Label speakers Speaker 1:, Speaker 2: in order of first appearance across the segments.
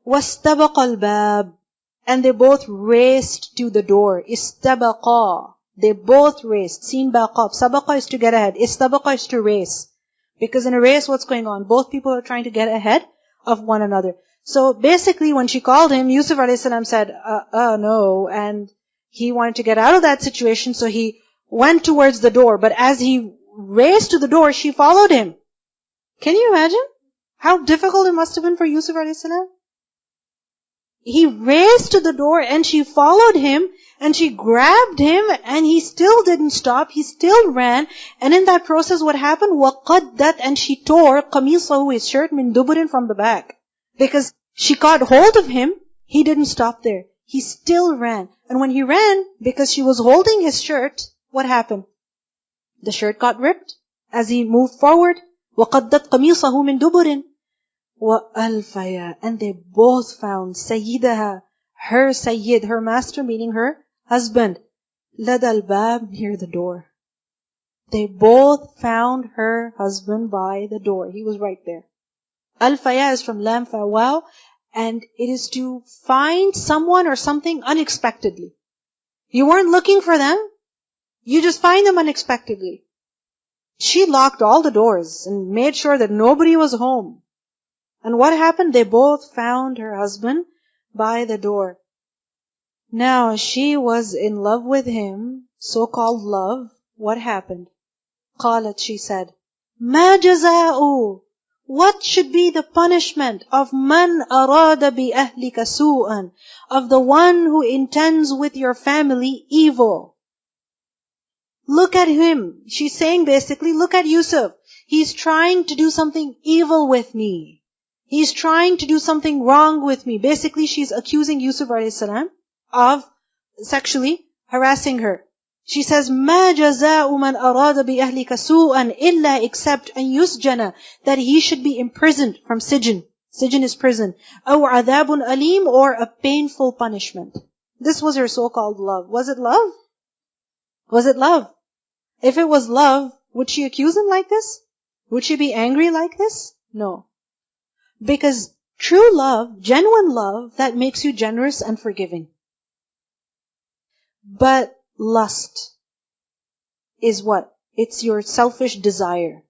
Speaker 1: وَاسْتَبَقَ الْبَابِ, and they both raced to the door. Istabaqa, they both raced. Seen baqab. Sabaqa is to get ahead. Istabaqa is to race. Because in a race, what's going on? Both people are trying to get ahead of one another. So basically, when she called him, Yusuf a.s. said, no, and he wanted to get out of that situation, so he went towards the door. But as he raced to the door, she followed him. Can you imagine how difficult it must have been for Yusuf a.s.? He raced to the door and she followed him and she grabbed him and he still didn't stop. He still ran. And in that process, what happened? وَقَدَّتْ, and she tore قَمِيصَهُ, his shirt, مِن دُبُرٍ, from the back. Because she caught hold of him, he didn't stop there. He still ran. And when he ran, because she was holding his shirt, what happened? The shirt got ripped as he moved forward. وَقَدَّتْ قَمِيصَهُ مِن دُبُرٍ وَأَلْفَيَا, and they both found سَيِّدَهَا, her Sayyid, her master, meaning her husband, لَدَى الْبَابِ, near the door. They both found her husband by the door. He was right there. Al-Faya is from lam fa waw, and it is to find someone or something unexpectedly. You weren't looking for them, you just find them unexpectedly. She locked all the doors and made sure that nobody was home. And what happened? They both found her husband by the door. Now, she was in love with him, so-called love. What happened? قالت, she said, مَا جَزَاءُ, what should be the punishment of مَنْ أَرَادَ بِأَهْلِكَ سُوءًا, of the one who intends with your family evil? Look at him. She's saying basically, look at Yusuf. He's trying to do something evil with me. He's trying to do something wrong with me. Basically, she's accusing Yusuf a.s. of sexually harassing her. She says, مَا جَزَاءُ مَنْ أَرَادَ بِأَهْلِكَ سُوءًا إِلَّا, except أَن يُسْجَنَ, that he should be imprisoned from sijn. Sijn is prison. أَوْ عَذَابٌ أَلِيمٌ, or a painful punishment. This was her so-called love. Was it love? Was it love? If it was love, would she accuse him like this? Would she be angry like this? No. Because true love, genuine love, that makes you generous and forgiving. But lust is what? It's your selfish desire.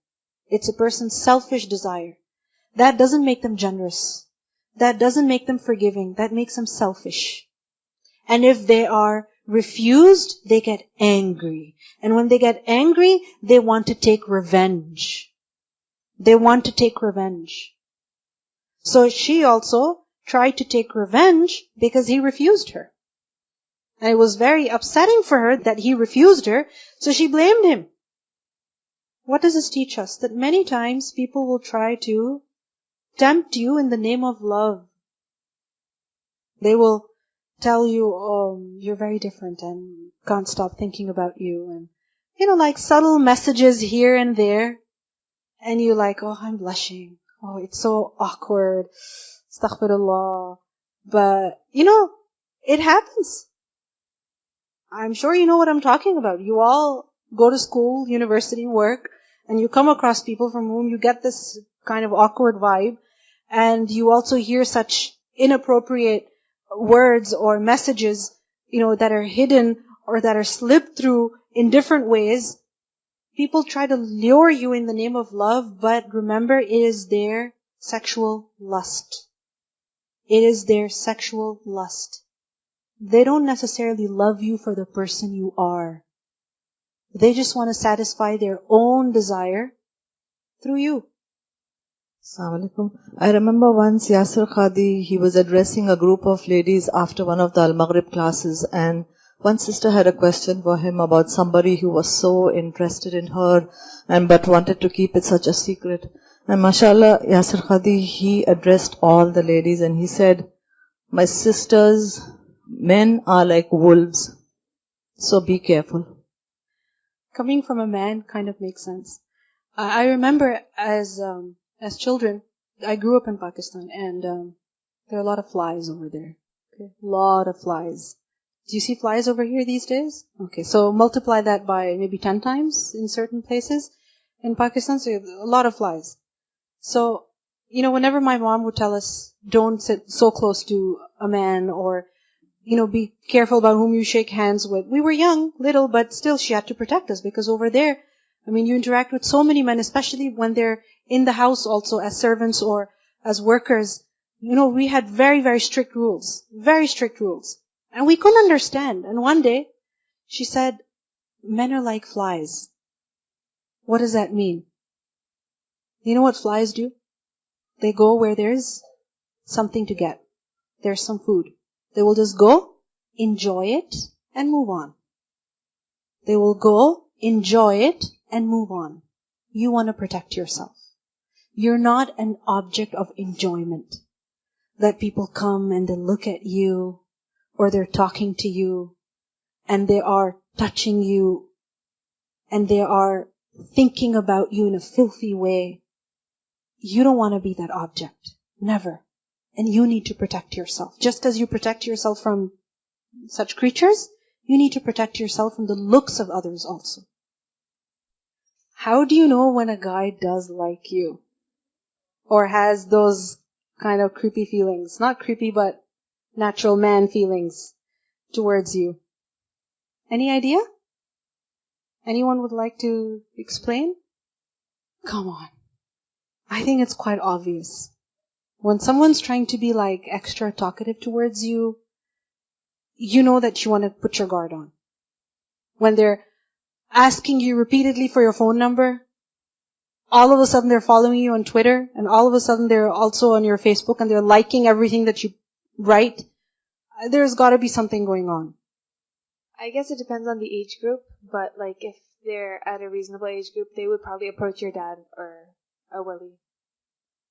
Speaker 1: It's a person's selfish desire. That doesn't make them generous. That doesn't make them forgiving. That makes them selfish. And if they are refused, they get angry. And when they get angry, they want to take revenge. They want to take revenge. So she also tried to take revenge because he refused her. And it was very upsetting for her that he refused her, so she blamed him. What does this teach us? That many times people will try to tempt you in the name of love. They will tell you, oh, you're very different and can't stop thinking about you. And, like subtle messages here and there. And you're like, oh, I'm blushing. Oh, it's so awkward. Astaghfirullah. But, it happens. I'm sure you know what I'm talking about. You all go to school, university, work, and you come across people from whom you get this kind of awkward vibe. And you also hear such inappropriate words or messages, that are hidden or that are slipped through in different ways. People try to lure you in the name of love, but remember, it is their sexual lust. It is their sexual lust. They don't necessarily love you for the person you are. They just want to satisfy their own desire through you.
Speaker 2: Assalamu'alaikum. I remember once Yasir Khadi, he was addressing a group of ladies after one of the Al-Maghrib classes, and one sister had a question for him about somebody who was so interested in her but wanted to keep it such a secret. And mashallah, Yasir Khadi, he addressed all the ladies and he said, my sisters, men are like wolves, so be careful.
Speaker 1: Coming from a man kind of makes sense. I remember as children, I grew up in Pakistan, and there are a lot of flies over there. Okay, a lot of flies. Do you see flies over here these days? Okay, so multiply that by maybe 10 times in certain places in Pakistan, so a lot of flies. So whenever my mom would tell us, don't sit so close to a man, or, be careful about whom you shake hands with. We were young, little, but still she had to protect us, because over there, you interact with so many men, especially when they're in the house also as servants or as workers. We had very, very strict rules. Very strict rules. And we couldn't understand. And one day, she said, men are like flies. What does that mean? You know what flies do? They go where there's something to get. There's some food. They will just go, enjoy it, and move on. They will go, enjoy it, and move on. You want to protect yourself. You're not an object of enjoyment. That people come and they look at you, or they're talking to you, and they are touching you, and they are thinking about you in a filthy way. You don't want to be that object. Never. And you need to protect yourself. Just as you protect yourself from such creatures, you need to protect yourself from the looks of others also. How do you know when a guy does like you? Or has those kind of creepy feelings? Not creepy, but natural man feelings towards you. Any idea? Anyone would like to explain? Come on. I think it's quite obvious. When someone's trying to be extra talkative towards you, you know that you want to put your guard on. When they're asking you repeatedly for your phone number, all of a sudden they're following you on Twitter, and all of a sudden they're also on your Facebook, and they're liking everything that you write, there's got to be something going on.
Speaker 3: I guess it depends on the age group, but if they're at a reasonable age group, they would probably approach your dad or a wali.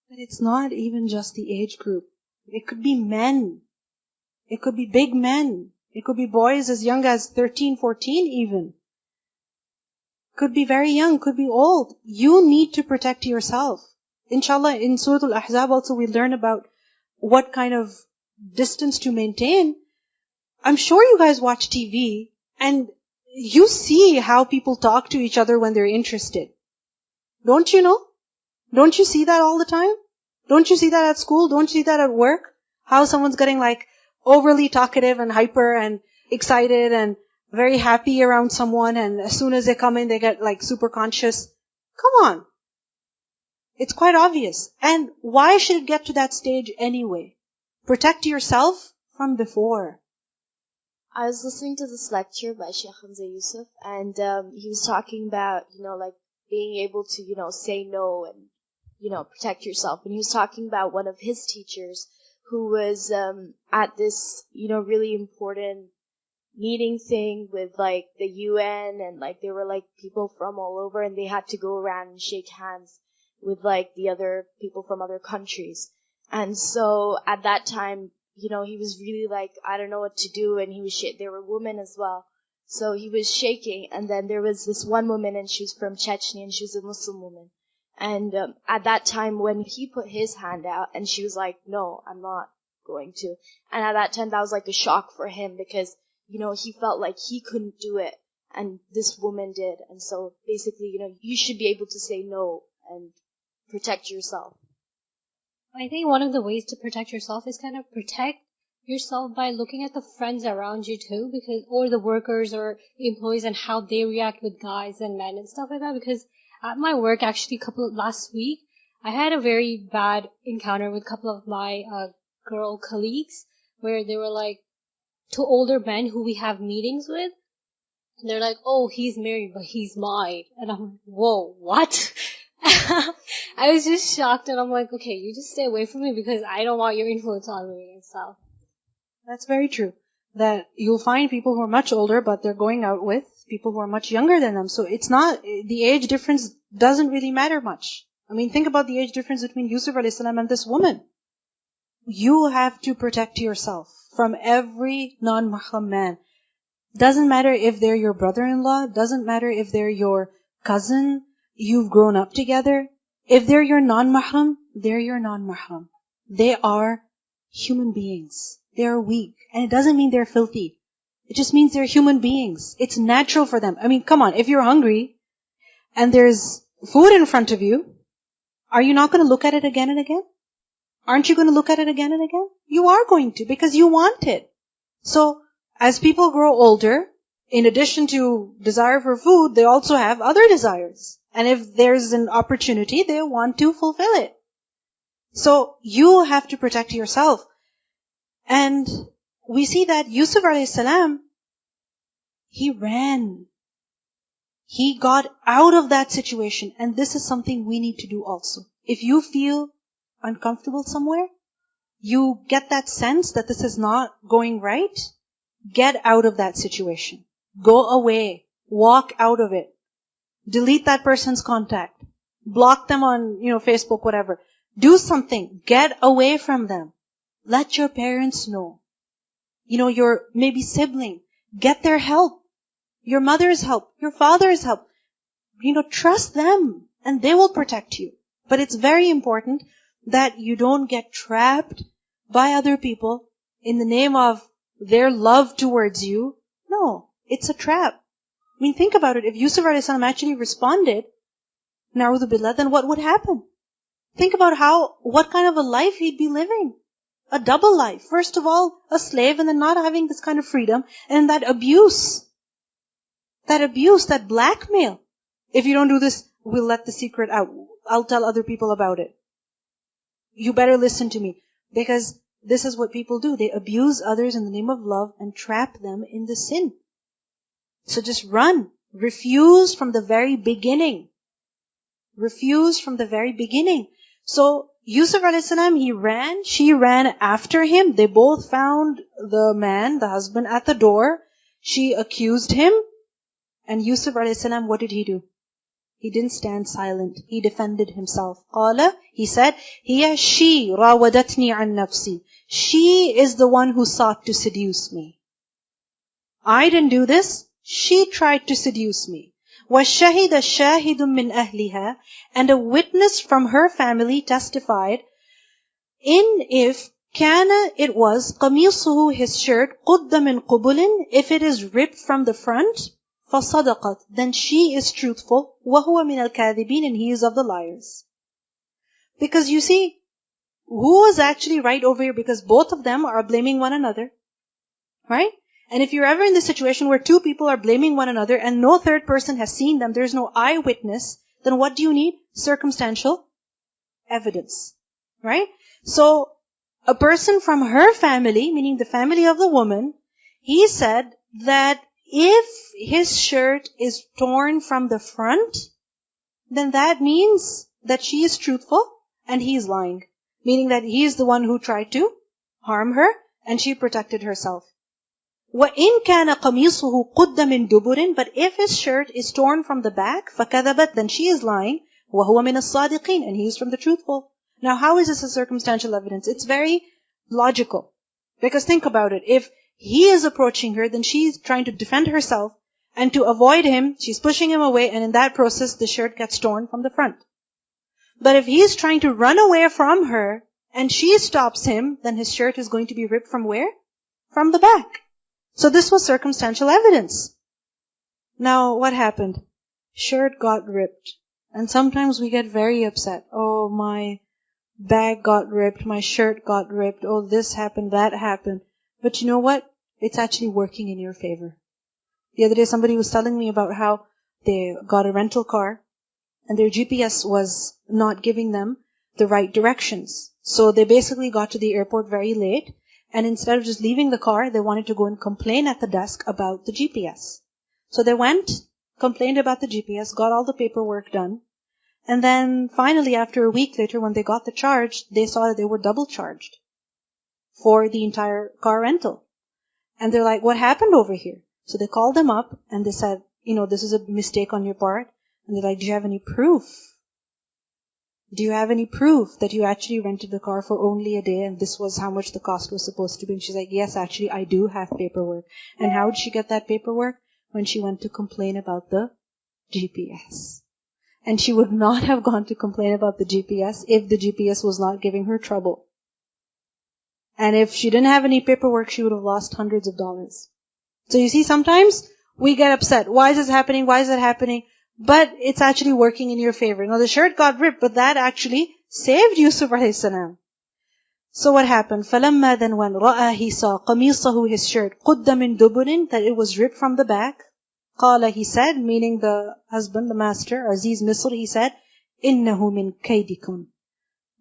Speaker 1: But it's not even just the age group. It could be men. It could be big men. It could be boys as young as 13, 14 even. Could be very young, could be old. You need to protect yourself. Inshallah, in Surah Al-Ahzab also we learn about what kind of distance to maintain. I'm sure you guys watch TV and you see how people talk to each other when they're interested. Don't you know? Don't you see that all the time? Don't you see that at school? Don't you see that at work? How someone's getting overly talkative and hyper and excited and very happy around someone, and as soon as they come in, they get super conscious. Come on. It's quite obvious. And why should it get to that stage anyway? Protect yourself from before.
Speaker 3: I was listening to this lecture by Sheikh Yusuf, and he was talking about, being able to, say no and, protect yourself. And he was talking about one of his teachers who was at this, really important meeting thing with the UN, and there were people from all over, and they had to go around and shake hands with the other people from other countries. And so at that time, he was really I don't know what to do, and he was there were women as well. So he was shaking, and then there was this one woman, and she was from Chechnya, and she was a Muslim woman. And at that time when he put his hand out, and she was like, no, I'm not going to. And at that time that was a shock for him, because he felt he couldn't do it, and this woman did. And so basically, you should be able to say no and protect yourself.
Speaker 4: I think one of the ways to protect yourself is kind of protect yourself by looking at the friends around you too, or the workers or employees, and how they react with guys and men and stuff like that. Because at my work, actually, last week, I had a very bad encounter with a couple of my girl colleagues, where they were two older men who we have meetings with, and they're oh, he's married, but he's mine. And I'm like, whoa, what? I was just shocked, and I'm okay, you just stay away from me, because I don't want your influence on me and stuff.
Speaker 1: That's very true. That you'll find people who are much older, but they're going out with people who are much younger than them. So it's not, the age difference doesn't really matter much. Think about the age difference between Yusuf a.s. and this woman. You have to protect yourself from every non-mahram man. Doesn't matter if they're your brother-in-law, doesn't matter if they're your cousin, you've grown up together. If they're your non-mahram, they're your non-mahram. They are human beings. They are weak. And it doesn't mean they're filthy. It just means they're human beings. It's natural for them. Come on, if you're hungry and there's food in front of you, are you not going to look at it again and again? Aren't you going to look at it again and again? You are going to, because you want it. So, as people grow older, in addition to desire for food, they also have other desires. And if there's an opportunity, they want to fulfill it. So, you have to protect yourself. And we see that Yusuf alayhi salam, he ran. He got out of that situation. And this is something we need to do also. If you feel uncomfortable somewhere, you get that sense that this is not going right, get out of that situation. Go away. Walk out of it. Delete that person's contact. Block them on, Facebook, whatever. Do something. Get away from them. Let your parents know. Your maybe sibling. Get their help. Your mother's help. Your father's help. Trust them and they will protect you. But it's very important that you don't get trapped by other people in the name of their love towards you. No, it's a trap. I mean, think about it. If Yusuf a.s. actually responded, na'udhu billah, then what would happen? Think about what kind of a life he'd be living. A double life. First of all, a slave, and then not having this kind of freedom, and that abuse, that blackmail. If you don't do this, we'll let the secret out. I'll tell other people about it. You better listen to me. Because this is what people do. They abuse others in the name of love and trap them in the sin. So just run. Refuse from the very beginning. Refuse from the very beginning. So Yusuf a.s., he ran. She ran after him. They both found the man, the husband, at the door. She accused him. And Yusuf a.s., what did he do? He didn't stand silent. He defended himself. Qala, he said, Hiya she rawadatni an nafsi. She is the one who sought to seduce me. I didn't do this. She tried to seduce me. وَالشَّهِدَ شَاهِدٌ مِّنْ أَهْلِهَا. And a witness from her family testified, if kana, it was, قَمِيصُهُ, his shirt, قُدَّ مِنْ قُبُلٍ, if it is ripped from the front, فَصَدَقَتْ, then she is truthful, وَهُوَ مِنَ الْكَاذِبِينَ, and he is of the liars. Because you see, who is actually right over here? Because both of them are blaming one another. Right? And if you're ever in the situation where two people are blaming one another and no third person has seen them, there's no eyewitness, then what do you need? Circumstantial evidence. Right? So, a person from her family, meaning the family of the woman, he said that if his shirt is torn from the front, then that means that she is truthful and he is lying. Meaning that he is the one who tried to harm her and she protected herself. وَإِن كَانَ قَمِيصُهُ قُدَّ مِن دُبُرٍ, but if his shirt is torn from the back, فَكَذَبَتْ, then she is lying, وَهُوَ مِنَ الصَّادِقِينَ, and he is from the truthful. Now how is this a circumstantial evidence? It's very logical. Because think about it. If he is approaching her, then she's trying to defend herself, and to avoid him, she's pushing him away, and in that process, the shirt gets torn from the front. But if he's trying to run away from her, and she stops him, then his shirt is going to be ripped from where? From the back. So this was circumstantial evidence. Now, what happened? Shirt got ripped. And sometimes we get very upset. Oh, my bag got ripped, my shirt got ripped, oh, this happened, that happened. But you know what? It's actually working in your favor. The other day somebody was telling me about how they got a rental car and their GPS was not giving them the right directions. So they basically got to the airport very late, and instead of just leaving the car, they wanted to go and complain at the desk about the GPS. So they went, complained about the GPS, got all the paperwork done, and then finally after a week later when they got the charge, they saw that they were double charged for the entire car rental. And they're like, what happened over here? So they called them up and they said, this is a mistake on your part. And they're like, do you have any proof? Do you have any proof that you actually rented the car for only a day and this was how much the cost was supposed to be? And she's like, yes, actually, I do have paperwork. And how did she get that paperwork? When she went to complain about the GPS. And she would not have gone to complain about the GPS if the GPS was not giving her trouble. And if she didn't have any paperwork, she would have lost hundreds of dollars. So you see, sometimes we get upset. Why is this happening? Why is that happening? But it's actually working in your favor. Now the shirt got ripped, but that actually saved Yusuf alayhi salam. So what happened? فَلَمَّا then when رَأَى he saw قَمِيصَهُ his shirt قُدَّ مِن دُبُرٍ that it was ripped from the back. قَالَ he said, meaning the husband, the master, Aziz Misr, he said, إِنَّهُ مِن كَيْدِكُمْ.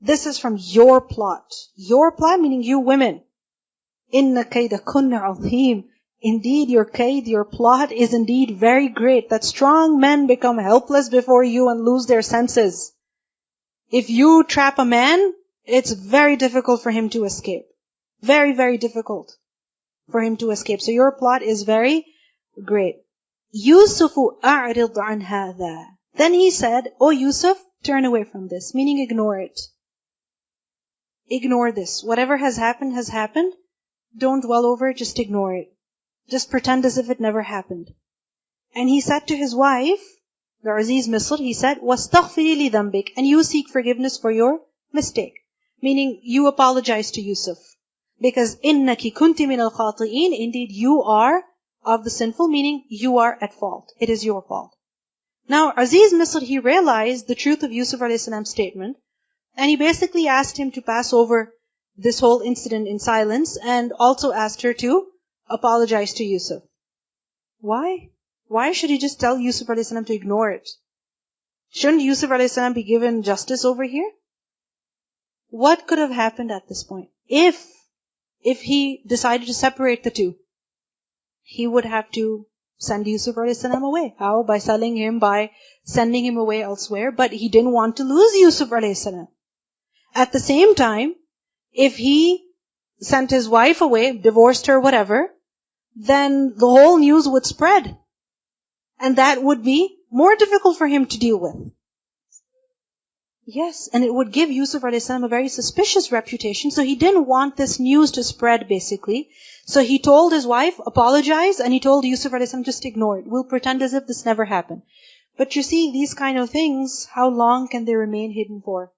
Speaker 1: This is from your plot. Your plot meaning you women. إِنَّ كَيْدَكُنَّ عَظِيمٌ. Indeed, your kaid, your plot is indeed very great. That strong men become helpless before you and lose their senses. If you trap a man, it's very difficult for him to escape. Very, very difficult for him to escape. So your plot is very great. Yusufu a'rid an hadha. Then he said, "O Yusuf, turn away from this." Meaning ignore it. Ignore this. Whatever has happened. Don't dwell over it, just ignore it. Just pretend as if it never happened. And he said to his wife, the Aziz Misr, he said, وَاسْتَغْفِرِي لِذَنْبِكَ. And you seek forgiveness for your mistake. Meaning, you apologize to Yusuf. Because إِنَّكِ كُنْتِ مِنَ الْخَاطِئِينَ. Indeed, you are of the sinful, meaning you are at fault. It is your fault. Now, Aziz Misr, he realized the truth of Yusuf a.s. statement. And he basically asked him to pass over this whole incident in silence. And also asked her to apologize to Yusuf. Why? Why should he just tell Yusuf a.s. to ignore it? Shouldn't Yusuf a.s. be given justice over here? What could have happened at this point? If he decided to separate the two, he would have to send Yusuf a.s. away. How? By selling him, by sending him away elsewhere. But he didn't want to lose Yusuf a.s. At the same time, if he sent his wife away, divorced her, whatever, then the whole news would spread. And that would be more difficult for him to deal with. Yes, and it would give Yusuf a.s. a very suspicious reputation. So he didn't want this news to spread, basically. So he told his wife, apologize, and he told Yusuf a.s. just ignore it. We'll pretend as if this never happened. But you see, these kind of things, how long can they remain hidden for?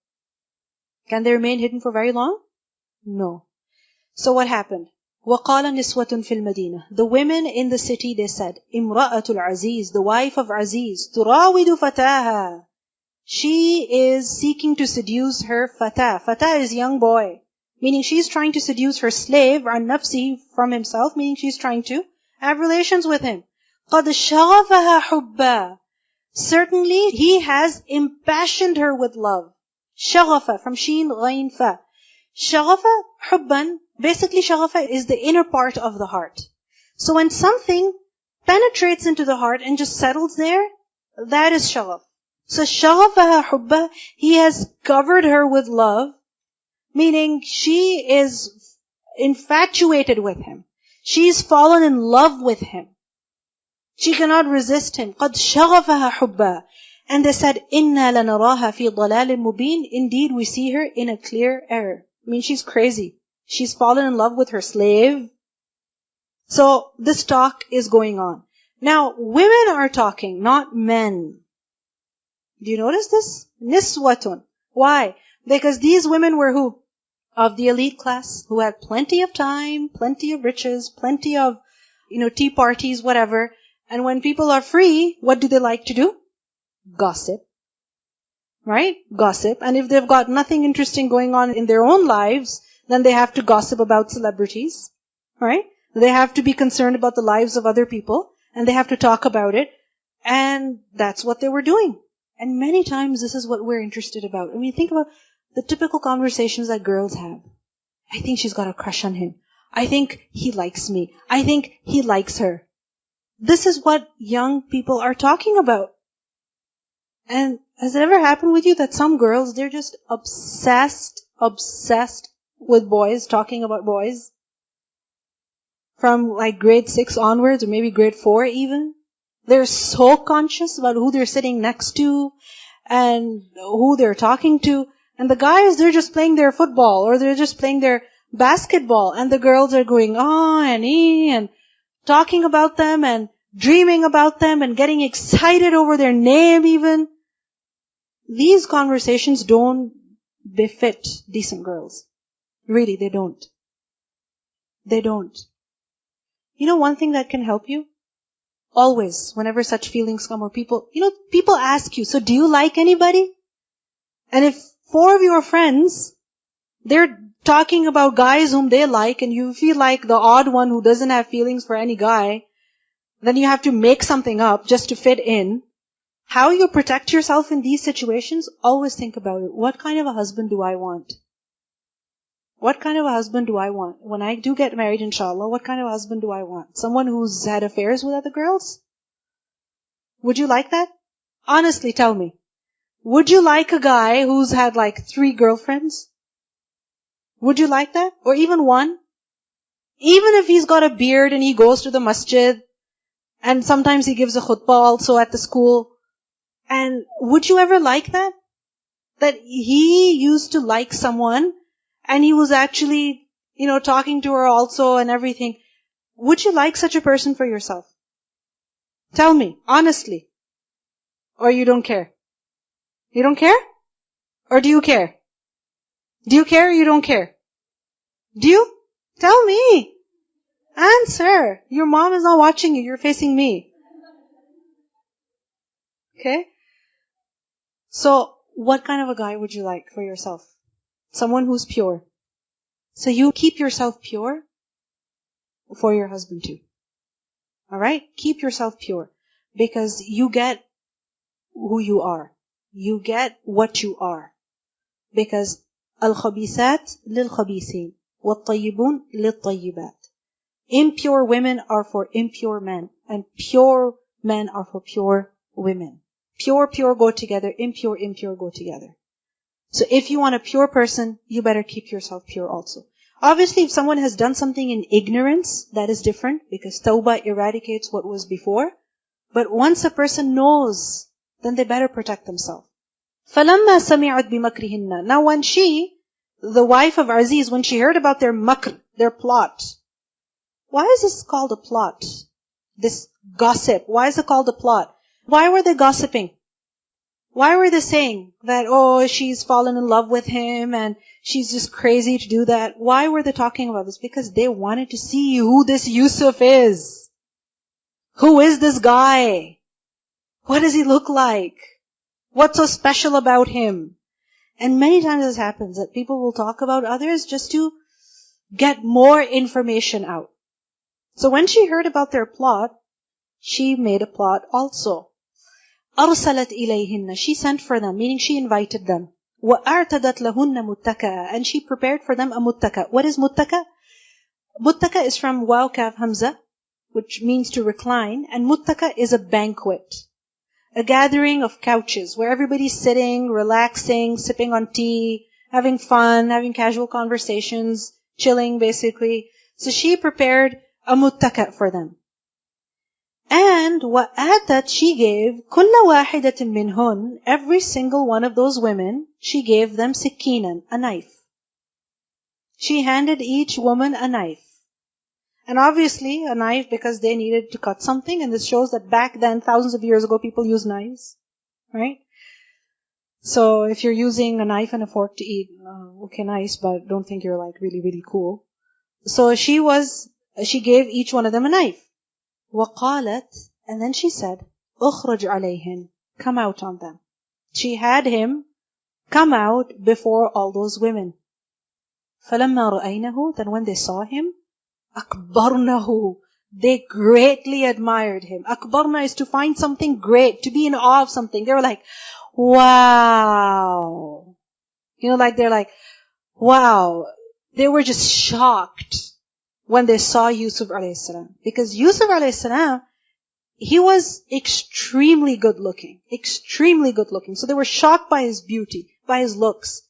Speaker 1: Can they remain hidden for very long? No. So what happened? وَقَالَ نِسْوَةٌ فِي الْمَدِينَةِ. The women in the city, they said, إِمْرَأَةُ الْعَزِيزِ, the wife of Aziz, تُرَاوِدُ فَتَاهَا. She is seeking to seduce her fatah. Fatah is young boy. Meaning she's trying to seduce her slave, عَنْ نَفْسِهِ, from himself. Meaning she's trying to have relations with him. قَدْ شَغَفَهَا حُبًّا. Certainly, he has impassioned her with love. شَغَفَ, from sheen, ghain, fa. شَغَفَ, حُبًّا. Basically, shaghafa is the inner part of the heart. So when something penetrates into the heart and just settles there, that is shaghaf. So shaghafaha hubba, he has covered her with love, meaning she is infatuated with him. She's fallen in love with him. She cannot resist him. قَدْ شَغَفَهَا حُبًّا. And they said, إِنَّا لَنَرَاهَا فِي ضَلَالٍ مُبِينٍ. Indeed, we see her in a clear error. I mean, she's crazy. She's fallen in love with her slave. So this talk is going on. Now, women are talking, not men. Do you notice this? Niswatun. Why? Because these women were who? Of the elite class, who had plenty of time, plenty of riches, plenty of, tea parties, whatever. And when people are free, what do they like to do? Gossip. Right? Gossip. And if they've got nothing interesting going on in their own lives, then they have to gossip about celebrities, right? They have to be concerned about the lives of other people, and they have to talk about it, and that's what they were doing. And many times this is what we're interested about. I mean, think about the typical conversations that girls have. I think she's got a crush on him. I think he likes me. I think he likes her. This is what young people are talking about. And has it ever happened with you that some girls, they're just obsessed with boys, talking about boys? From like grade 6 onwards, or maybe grade 4 even. They're so conscious about who they're sitting next to, and who they're talking to. And the guys, they're just playing their football, or they're just playing their basketball. And the girls are going on and and talking about them, and dreaming about them, and getting excited over their name even. These conversations don't befit decent girls. Really, they don't. They don't. You know one thing that can help you? Always, whenever such feelings come, or people ask you, so do you like anybody? And if 4 of your friends, they're talking about guys whom they like, and you feel like the odd one who doesn't have feelings for any guy, then you have to make something up just to fit in. How you protect yourself in these situations, always think about it. What kind of a husband do I want? What kind of a husband do I want? When I do get married, inshallah, what kind of a husband do I want? Someone who's had affairs with other girls? Would you like that? Honestly, tell me. Would you like a guy who's had like 3 girlfriends? Would you like that? Or even 1? Even if he's got a beard and he goes to the masjid, and sometimes he gives a khutbah also at the school. And would you ever like that? That he used to like someone, and he was actually, talking to her also and everything. Would you like such a person for yourself? Tell me, honestly. Or you don't care? You don't care? Or do you care? Do you care or you don't care? Do you? Tell me. Answer. Your mom is not watching you. You're facing me. Okay? So, what kind of a guy would you like for yourself? Someone who's pure. So you keep yourself pure for your husband too. Alright? Keep yourself pure. Because you get who you are. You get what you are. Because al-khabisat lil-khabisin wat-tayyibun lil-tayyibat. Impure women are for impure men, and pure men are for pure women. Pure go together, impure go together. So if you want a pure person, you better keep yourself pure also. Obviously, if someone has done something in ignorance, that is different, because tawbah eradicates what was before. But once a person knows, then they better protect themselves. فَلَمَّا سَمِعَتْ بِمَكْرِهِنَّ. Now when she, the wife of Aziz, when she heard about their makr, their plot. Why is this called a plot? This gossip. Why is it called a plot? Why were they gossiping? Why were they saying that, she's fallen in love with him and she's just crazy to do that? Why were they talking about this? Because they wanted to see who this Yusuf is. Who is this guy? What does he look like? What's so special about him? And many times this happens, that people will talk about others just to get more information out. So when she heard about their plot, she made a plot also. أَرْسَلَتْ إِلَيْهِنَّ. She sent for them, meaning she invited them. وَأَعْتَدَتْ لَهُنَّ مُتَّكَأً. And she prepared for them a muttaka. What is muttaka? Muttaka is from waw kaf hamza, which means to recline. And muttaka is a banquet. A gathering of couches where everybody's sitting, relaxing, sipping on tea, having fun, having casual conversations, chilling basically. So she prepared a muttaka for them. And وَآتَتْ, she gave كُلَّ وَاحِدَةٍ مِّنْهُنْ, every single one of those women, she gave them sikinan, a knife. She handed each woman a knife. And obviously a knife because they needed to cut something, and this shows that back then, thousands of years ago, people used knives. Right? So if you're using a knife and a fork to eat, okay, nice, but don't think you're like really, really cool. So she gave each one of them a knife. وَقَالَتْ, and then she said, أُخْرُجْ عَلَيْهِنْ, come out on them. She had him come out before all those women. فَلَمَّا رَأَيْنَهُ, then when they saw him, أَكْبَرْنَهُ, they greatly admired him. Akbarna is to find something great, to be in awe of something. They were like, wow. They're like, wow. They were just shocked when they saw Yusuf alayhi salam. Because Yusuf alayhi salam, he was extremely good looking. Extremely good looking. So they were shocked by his beauty, by his looks.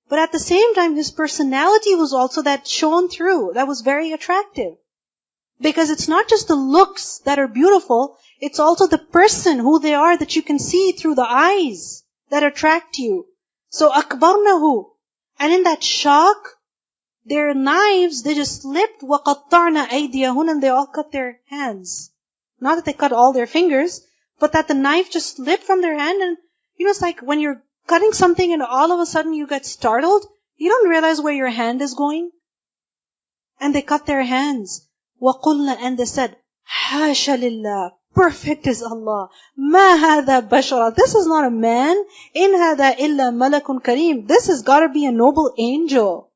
Speaker 1: But at the same time, his personality was also that shone through. That was very attractive. Because it's not just the looks that are beautiful, it's also the person, who they are, that you can see through the eyes that attract you. So akbarnahu. And in that shock, their knives, they just slipped, وَقَطَّعْنَا أَيْدِيَهُنَّ, and they all cut their hands. Not that they cut all their fingers, but that the knife just slipped from their hand. And it's like when you're cutting something and all of a sudden you get startled, you don't realize where your hand is going. And they cut their hands. وَقُلْنَا, and they said, حَاشَ لِلَّهِ, perfect is Allah. Ma hadha bashara. This is not a man. In hadha illa malakun kareem. This has got to be a noble angel.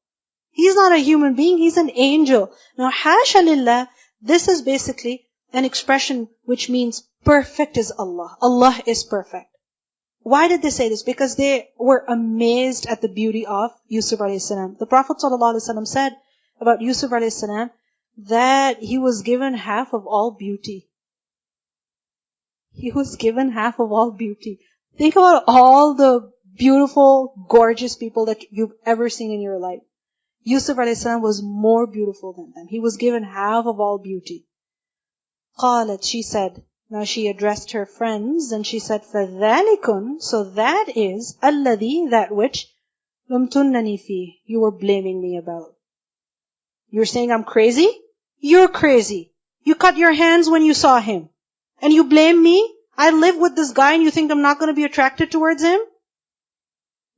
Speaker 1: He's not a human being, he's an angel. Now, hasha lillah, this is basically an expression which means perfect is Allah. Allah is perfect. Why did they say this? Because they were amazed at the beauty of Yusuf alayhi salam. The Prophet ﷺ said about Yusuf alayhi salam that he was given half of all beauty. He was given half of all beauty. Think about all the beautiful, gorgeous people that you've ever seen in your life. Yusuf a.s. was more beautiful than them. He was given half of all beauty. قالت, she said, now she addressed her friends and she said, فَذَلِكُنْ, so that is, الَّذِي, that which, لُمْتُنَّنِي فِيهِ, you were blaming me about. You're saying I'm crazy? You're crazy. You cut your hands when you saw him. And you blame me? I live with this guy and you think I'm not going to be attracted towards him?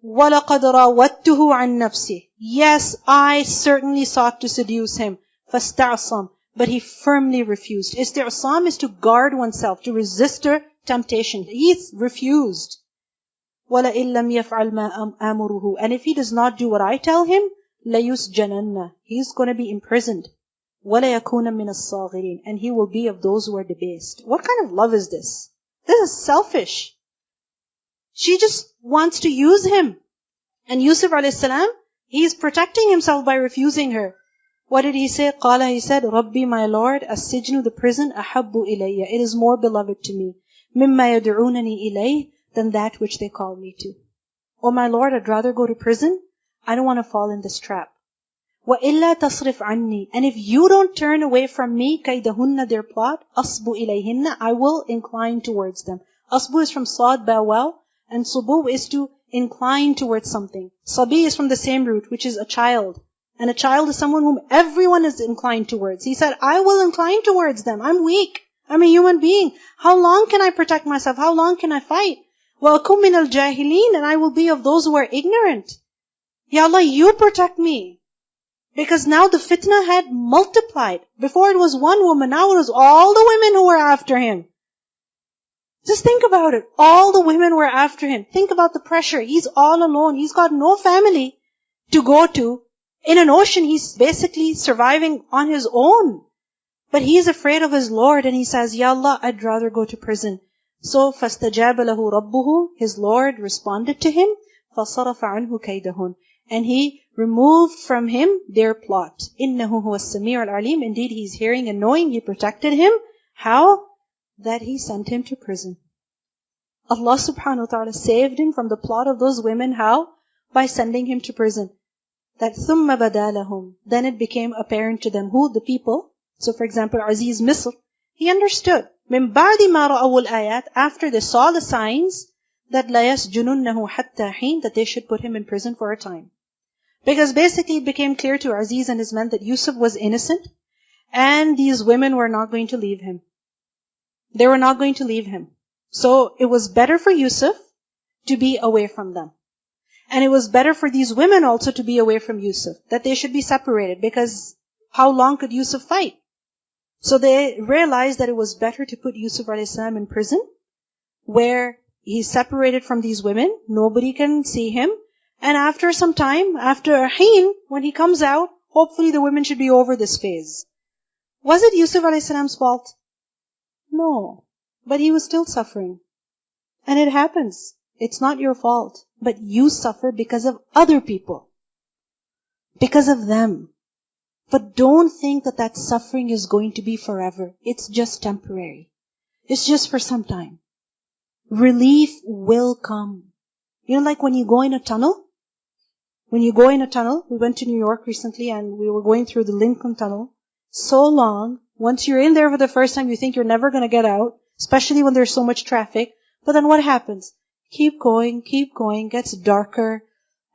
Speaker 1: وَلَقَدْ رَاوَدتُّهُ عَنْ نَفْسِهِ. Yes, I certainly sought to seduce him. فَاسْتَعْصَمْ. But he firmly refused. Isti'asam is to guard oneself, to resist a temptation. He refused. وَلَئِن لَمْ يَفْعَلْ مَا أَمُرُهُ. And if he does not do what I tell him, لَيُسْجَنَنَّ. He's going to be imprisoned. وَلَيَكُونَ مِنَ الصَّاغِرِينَ. And he will be of those who are debased. What kind of love is this? This is selfish. She just wants to use him. And Yusuf a.s., he's protecting himself by refusing her. What did he say? قَالَ, he said, Rabbi, my Lord, as-sijnu, the prison, أَحَبُّ إِلَيَّ, it is more beloved to me, مِمَّا يَدْعُونَنِي إِلَيْهِ, than that which they call me to. Oh my Lord, I'd rather go to prison. I don't want to fall in this trap. وَإِلَّا تَصْرِفْ عَنِّي, and if you don't turn away from me, كَيْدَهُنَّ, their plot, أَصْبُ إِلَيْهِنَّ, I will incline towards them. Asbu is from Sad, Ba, Waw, and Subu is to incline towards something. Sabi is from the same root, which is a child. And a child is someone whom everyone is inclined towards. He said, I will incline towards them. I'm weak. I'm a human being. How long can I protect myself? How long can I fight? وَأَكُمْ مِنَ الْجَاهِلِينَ, and I will be of those who are ignorant. Ya Allah, you protect me. Because now the fitna had multiplied. Before it was one woman, now it was all the women who were after him. Just think about it. All the women were after him. Think about the pressure. He's all alone. He's got no family to go to. In an ocean, he's basically surviving on his own. But he's afraid of his Lord and he says, Ya Allah, I'd rather go to prison. So, فَاسْتَجَابَ لَهُ رَبُّهُ, his Lord responded to him, فَصَرَفَ عَنْهُ كَيْدَهُنْ, and he removed from him their plot. إِنَّهُ هُوَ السَّمِيعُ الْعَلِيمُ, indeed he's hearing and knowing. He protected him. How? That he sent him to prison. Allah subhanahu wa ta'ala saved him from the plot of those women. How? By sending him to prison. That ثُمَّ بَدَا لَهُمْ, then it became apparent to them. Who? The people. So for example, Aziz Misr, he understood. مِن بَعْدِ مَا رَأَوُا الْآيَاتِ, after they saw the signs, that لَا يَسْجُنُنَّهُ حَتَّى حِينَ, that they should put him in prison for a time. Because basically it became clear to Aziz and his men that Yusuf was innocent, and these women were not going to leave him. They were not going to leave him. So it was better for Yusuf to be away from them. And it was better for these women also to be away from Yusuf, that they should be separated, because how long could Yusuf fight? So they realized that it was better to put Yusuf a.s. in prison, where he's separated from these women, nobody can see him, and after some time, after a heen, when he comes out, hopefully the women should be over this phase. Was it Yusuf a.s.'s fault? No. But he was still suffering. And it happens. It's not your fault. But you suffer because of other people. Because of them. But don't think that that suffering is going to be forever. It's just temporary. It's just for some time. Relief will come. You know, like when you go in a tunnel? When you go in a tunnel, we went to New York recently and we were going through the Lincoln Tunnel. So long. Once you're in there for the first time, you think you're never going to get out, especially when there's so much traffic. But then what happens? Keep going, gets darker,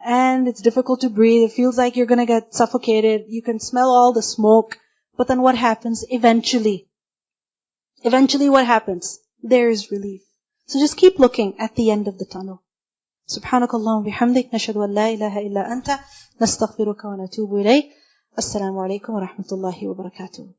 Speaker 1: and it's difficult to breathe. It feels like you're going to get suffocated. You can smell all the smoke. But then what happens? Eventually what happens? There is relief. So just keep looking at the end of the tunnel. Subhanakallahumma bihamdik, nashhadu an la ilaha illa anta, nastaghfiruka wa natubu ilayk. Assalamu'alaikum wa rahmatullahi wa barakatuh.